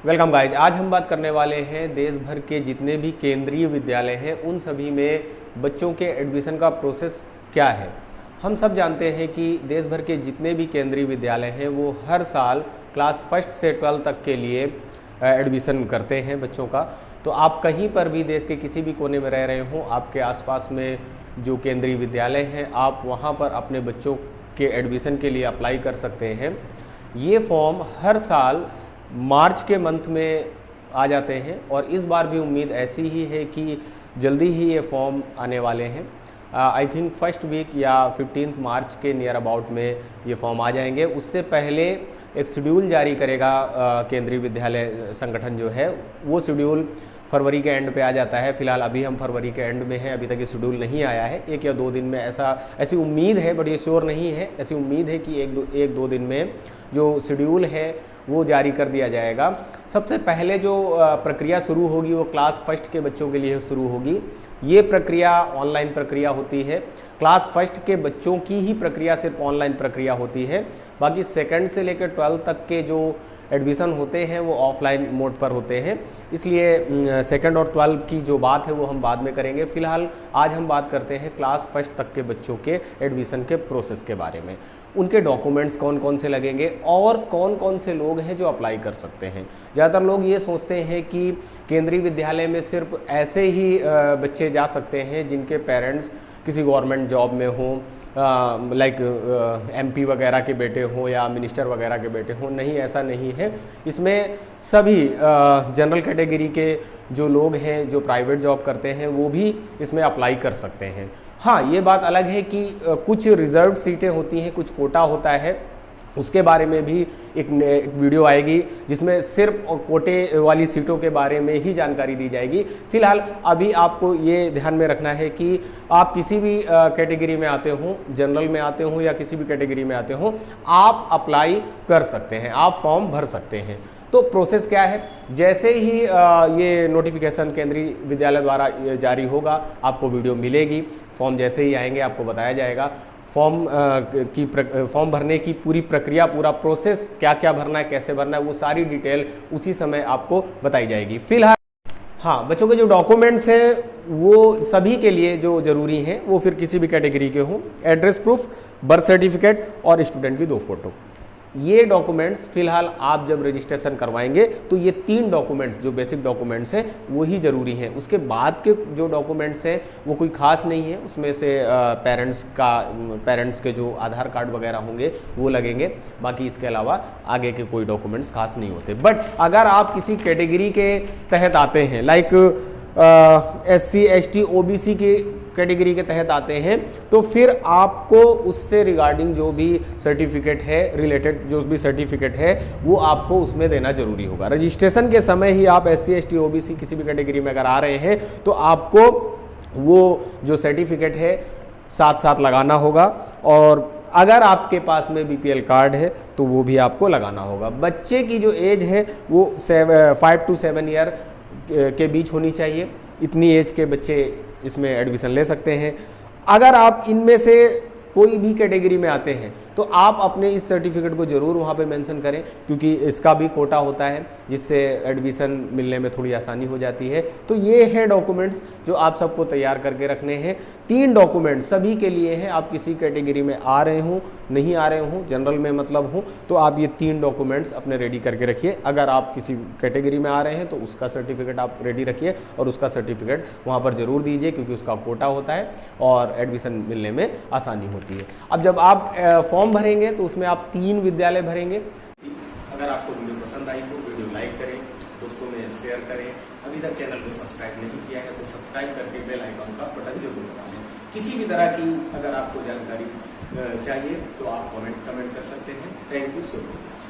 Welcome guys. आज हम बात करने वाले हैं देश भर के जितने भी केंद्रीय विद्यालय हैं उन सभी में बच्चों के एडमिशन का प्रोसेस क्या है। हम सब जानते हैं कि देश भर के जितने भी केंद्रीय विद्यालय हैं वो हर साल क्लास 1 से 12 तक के लिए एडमिशन करते हैं बच्चों का। तो आप कहीं पर भी देश के किसी भी कोने में रह रहे हों, आपके आसपास में जो केंद्रीय विद्यालय हैं आप वहाँ पर अपने बच्चों के एडमिशन के लिए अप्लाई कर सकते हैं। ये फॉर्म हर साल मार्च के मंथ में आ जाते हैं और इस बार भी उम्मीद ऐसी ही है कि जल्दी ही ये फॉर्म आने वाले हैं। आई थिंक फर्स्ट वीक या 15 मार्च के नियर अबाउट में ये फॉर्म आ जाएंगे। उससे पहले एक शेड्यूल जारी करेगा केंद्रीय विद्यालय संगठन जो है, वो शेड्यूल फरवरी के एंड पे आ जाता है। फिलहाल अभी हम फरवरी के एंड में हैं, अभी तक ये शेड्यूल नहीं आया है। 1 या 2 दिन में ऐसी उम्मीद है, बट ये श्योर नहीं है। ऐसी उम्मीद है कि एक दो दिन में जो शेड्यूल है वो जारी कर दिया जाएगा। सबसे पहले जो प्रक्रिया शुरू होगी वो क्लास 1 के बच्चों के लिए शुरू होगी। ये प्रक्रिया ऑनलाइन प्रक्रिया होती है। क्लास 1 के बच्चों की ही प्रक्रिया सिर्फ ऑनलाइन प्रक्रिया होती है। बाकी 2nd से लेकर 12 तक के जो एडमिशन होते हैं वो ऑफलाइन मोड पर होते हैं। इसलिए 2nd और 12 की जो बात है वो हम बाद में करेंगे। फिलहाल आज हम बात करते हैं क्लास 1 तक के बच्चों के एडमिशन के प्रोसेस के बारे में। उनके डॉक्यूमेंट्स कौन कौन से लगेंगे और कौन कौन से लोग हैं जो अप्लाई कर सकते हैं। ज़्यादातर लोग ये सोचते हैं कि केंद्रीय विद्यालय में सिर्फ ऐसे ही बच्चे जा सकते हैं जिनके पेरेंट्स किसी गवर्नमेंट जॉब में हों, लाइक MP वगैरह के बेटे हों या मिनिस्टर वगैरह के बेटे हों। नहीं, ऐसा नहीं है। इसमें सभी जनरल कैटेगरी के जो लोग हैं जो प्राइवेट जॉब करते हैं वो भी इसमें अप्लाई कर सकते हैं। हाँ, ये बात अलग है कि कुछ रिजर्व सीटें होती हैं, कुछ कोटा होता है। उसके बारे में भी एक वीडियो आएगी जिसमें सिर्फ कोटे वाली सीटों के बारे में ही जानकारी दी जाएगी। फिलहाल अभी आपको ये ध्यान में रखना है कि आप किसी भी कैटेगरी में आते हों, जनरल में आते हों या किसी भी कैटेगरी में आते हों, आप अप्लाई कर सकते हैं, आप फॉर्म भर सकते हैं। तो प्रोसेस क्या है, जैसे ही ये नोटिफिकेशन केंद्रीय विद्यालय द्वारा जारी होगा आपको वीडियो मिलेगी। फॉर्म जैसे ही आएंगे आपको बताया जाएगा। फॉर्म भरने की पूरी प्रक्रिया, पूरा प्रोसेस, क्या क्या भरना है, कैसे भरना है, वो सारी डिटेल उसी समय आपको बताई जाएगी। फिलहाल हाँ, बच्चों के जो डॉक्यूमेंट्स हैं वो सभी के लिए जो ज़रूरी हैं वो फिर किसी भी कैटेगरी के हों। एड्रेस प्रूफ, बर्थ सर्टिफिकेट और स्टूडेंट की 2 फोटो। ये डॉक्यूमेंट्स फिलहाल आप जब रजिस्ट्रेशन करवाएंगे तो ये 3 डॉक्यूमेंट्स जो बेसिक डॉक्यूमेंट्स हैं वो ही ज़रूरी हैं। उसके बाद के जो डॉक्यूमेंट्स हैं वो कोई ख़ास नहीं है। उसमें से पेरेंट्स के जो आधार कार्ड वगैरह होंगे वो लगेंगे। बाकी इसके अलावा आगे के कोई डॉक्यूमेंट्स खास नहीं होते। बट अगर आप किसी कैटेगरी के तहत आते हैं, लाइक SC ST OBC की कैटेगरी के तहत आते हैं, तो फिर आपको उससे रिगार्डिंग जो भी सर्टिफिकेट है, रिलेटेड जो भी सर्टिफिकेट है वो आपको उसमें देना जरूरी होगा। रजिस्ट्रेशन के समय ही आप SC ST OBC किसी भी कैटेगरी में अगर आ रहे हैं तो आपको वो जो सर्टिफिकेट है साथ साथ लगाना होगा। और अगर आपके पास में BPL कार्ड है तो वो भी आपको लगाना होगा। बच्चे की जो एज है वो 5 to 7 ईयर के बीच होनी चाहिए। इतनी एज के बच्चे इसमें एडमिशन ले सकते हैं। अगर आप इनमें से कोई भी कैटेगरी में आते हैं तो आप अपने इस सर्टिफिकेट को ज़रूर वहाँ पे मेंशन करें, क्योंकि इसका भी कोटा होता है जिससे एडमिशन मिलने में थोड़ी आसानी हो जाती है। तो ये हैं डॉक्यूमेंट्स जो आप सबको तैयार करके रखने हैं। 3 डॉक्यूमेंट्स सभी के लिए हैं। आप किसी कैटेगरी में आ रहे हों, नहीं आ रहे हों, जनरल में मतलब हो, तो आप ये 3 डॉक्यूमेंट्स अपने रेडी करके रखिए। अगर आप किसी कैटेगरी में आ रहे हैं तो उसका सर्टिफिकेट आप रेडी रखिए और उसका सर्टिफिकेट वहाँ पर ज़रूर दीजिए, क्योंकि उसका कोटा होता है और एडमिशन मिलने में आसानी होती है। अब जब आप फॉर्म भरेंगे तो उसमें आप 3 विद्यालय भरेंगे। अगर आपको वीडियो पसंद आई हो, वीडियो लाइक करें, दोस्तों में शेयर करें। अभी तक चैनल को सब्सक्राइब नहीं किया है तो सब्सक्राइब करके बेल आइकन का बटन जरूर दबा लें। किसी भी तरह की अगर आपको जानकारी चाहिए तो आप कमेंट कर सकते हैं। Thank you so much.